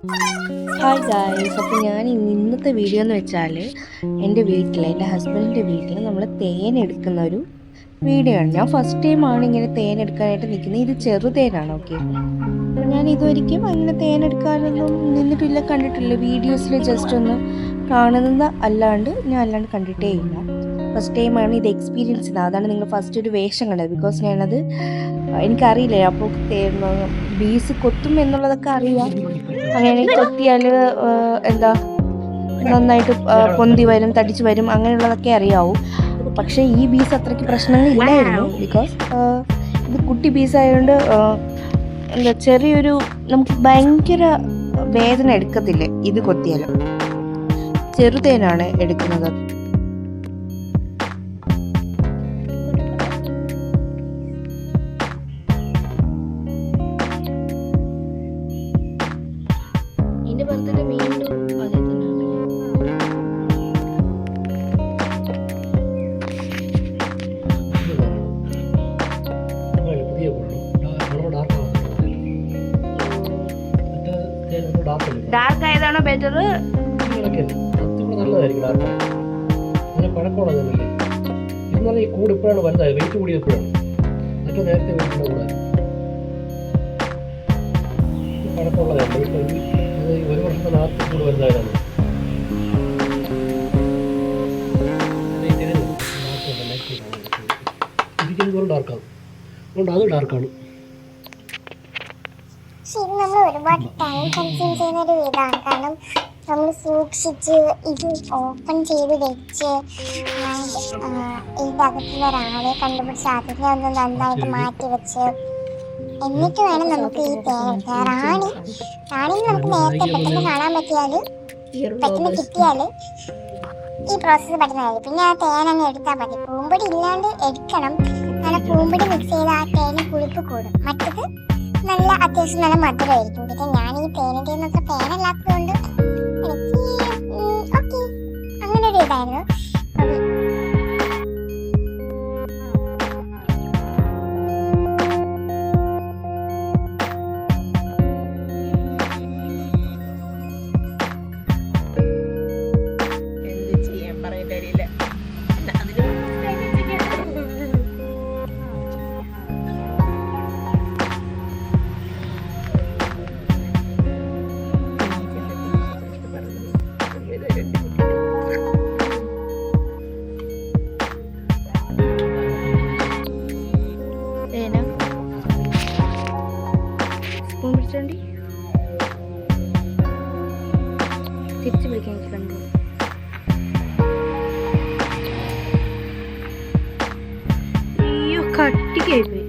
Hi guys, അപ്പോൾ ഞാൻ ഇന്നത്തെ വീഡിയോ എന്ന് വെച്ചാൽ എൻ്റെ വീട്ടിൽ എൻ്റെ ഹസ്ബൻഡിൻ്റെ വീട്ടിൽ നമ്മൾ തേൻ എടുക്കുന്ന ഒരു വീഡിയോ ആണ്. ഞാൻ ഫസ്റ്റ് ടൈമാണ് ഇങ്ങനെ തേൻ എടുക്കാനായിട്ട് നിൽക്കുന്നത്. ഇത് ചെറുതേനാണ്. ഓക്കെ, ഞാൻ ഇതൊരിക്കലും അങ്ങനെ തേൻ എടുക്കാനൊന്നും നിന്നിട്ടില്ല, കണ്ടിട്ടില്ല. വീഡിയോസിൽ ജസ്റ്റ് ഒന്ന് കാണുന്നത് അല്ലാണ്ട് കണ്ടിട്ടേ ഇല്ല. ഫസ്റ്റ് ടൈമാണ് ഇത് എക്സ്പീരിയൻസ് ചെയ്യുന്നത്. അതാണ് നിങ്ങൾ ഫസ്റ്റ് ഒരു വേഷം കണ്ടത്. ബിക്കോസ് ഞാനത് എനിക്കറിയില്ല. അപ്പോൾ ബീസ് കൊത്തും എന്നുള്ളതൊക്കെ അറിയാം. അങ്ങനെ കൊത്തിയാൽ എന്താ നന്നായിട്ട് പൊന്തി വരും, തടിച്ച് വരും, അങ്ങനെയുള്ളതൊക്കെ അറിയാവൂ. പക്ഷേ ഈ ബീസ് അത്രയ്ക്ക് പ്രശ്നങ്ങളില്ലായിരുന്നു. ബിക്കോസ് ഇത് കുട്ടി ബീസായതുകൊണ്ട് എന്താ ചെറിയൊരു നമുക്ക് ഭയങ്കര വേദന എടുക്കത്തില്ല ഇത് കൊത്തിയാലും. ചെറുതേനാണ് എടുക്കുന്നത്. ഡാർക്ക് ആയതാണോ ബെറ്റർ? നല്ലതായിരിക്കും ഡാർക്ക്. അങ്ങനെ പഴക്കമുള്ളതല്ലേ ഇതെന്ന് ഈ കൂട് ഇപ്പോഴാണ് വലുതായത്. വെയിറ്റ് കൂടിയപ്പോഴാണ്. മറ്റേ നേരത്തെ വെയിറ്റിൻ്റെ കൂടെ പഴക്കമുള്ളതല്ലേ. ഇത് 1 വർഷത്തിനകത്ത് കൂട് വലുതായതാണ്. ഇരിക്കുന്നത് ഡാർക്കാണ്. അതുകൊണ്ട് അത് ഡാർക്കാണ്. പക്ഷെ ഇത് നമ്മൾ ഒരുപാട് ടൈം കൺസ്യൂം ചെയ്യുന്ന ഒരു ഇതാണ്. കാരണം നമ്മൾ സൂക്ഷിച്ച് ഇത് ഓപ്പൺ ചെയ്ത് വെച്ച് ഇതിൻ്റെ അകത്തുള്ള ഒരാളെ കണ്ടുപിടിച്ച് അതിനെ ഒന്ന് നന്നായിട്ട് മാറ്റി വെച്ച് എന്നിട്ട് വേണം നമുക്ക് ഈ തേൻ എടുക്കാൻ. റാണി നമുക്ക് നേരത്തെ പെട്ടെന്ന് കാണാൻ പറ്റിയാൽ പെട്ടെന്ന് കിട്ടിയാൽ ഈ പ്രോസസ്സ് പെട്ടെന്നായിരിക്കും. പിന്നെ ആ തേൻ അങ്ങ് എടുത്താൽ മതി. പൂമ്പൊടി ഇല്ലാണ്ട് എടുക്കണം. കാരണം പൂമ്പൊടി മിക്സ് ചെയ്ത് ആ തേന് പുളിപ്പ് കൂടും. മറ്റത് നല്ല അത്യാവശ്യം നല്ല മധുരമായിരിക്കും. പിന്നെ ഞാൻ ഈ തേനിൻ്റെ ഒന്നും തേനല്ലാത്തത് കൊണ്ട് എനിക്ക് ഓക്കെ അങ്ങനെ ഒരു ഇതായിരുന്നു. തിരിച്ചു പിടിക്കാൻ എനിക്ക് കണ്ടു. അയ്യോ, കട്ടിക്കായിപ്പോയി.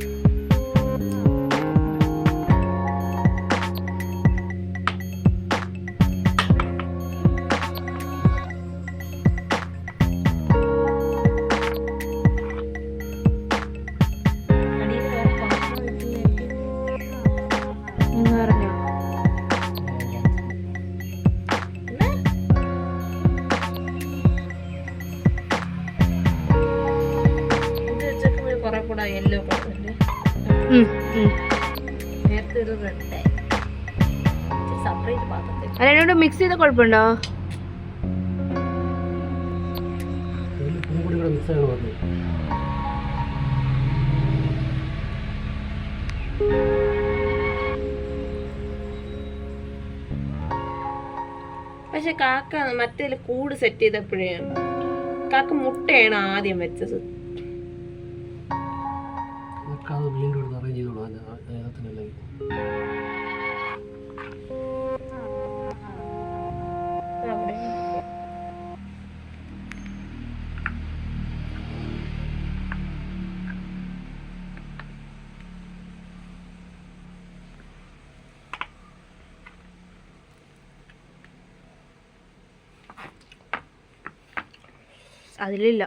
അതിനോട് മിക്സ് ചെയ്ത കുഴപ്പമുണ്ടോ? പക്ഷെ കാക്ക മറ്റേ കൂട് സെറ്റ് ചെയ്തപ്പോഴേ കാക്ക മുട്ടയാണ് ആദ്യം വെച്ചത്. വീണ്ടും അറേഞ്ച് ചെയ്തോളൂ. അതിലില്ല.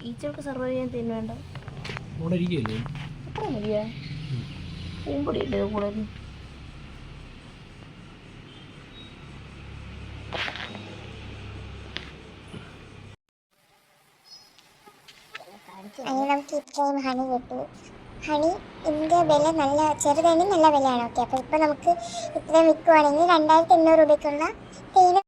ഈച്ചകൾക്ക് സർവൈവ് ചെയ്യാൻ തിന്നേണ്ട എത്ര മതിയാ? പൂമ്പൊടിയല്ലേ കൂടെ? അതിന് നമുക്ക് ഈ ഇത്രയും ഹണി കിട്ടി. ഹണി ഇതിൻ്റെ വില നല്ല ചെറുതേനും നല്ല വിലയാണ്. ഓക്കെ, അപ്പോൾ ഇപ്പോൾ നമുക്ക് ഇത്രയും വിൽക്കുവാണെങ്കിൽ 2800 രൂപയ്ക്കുള്ള തേന്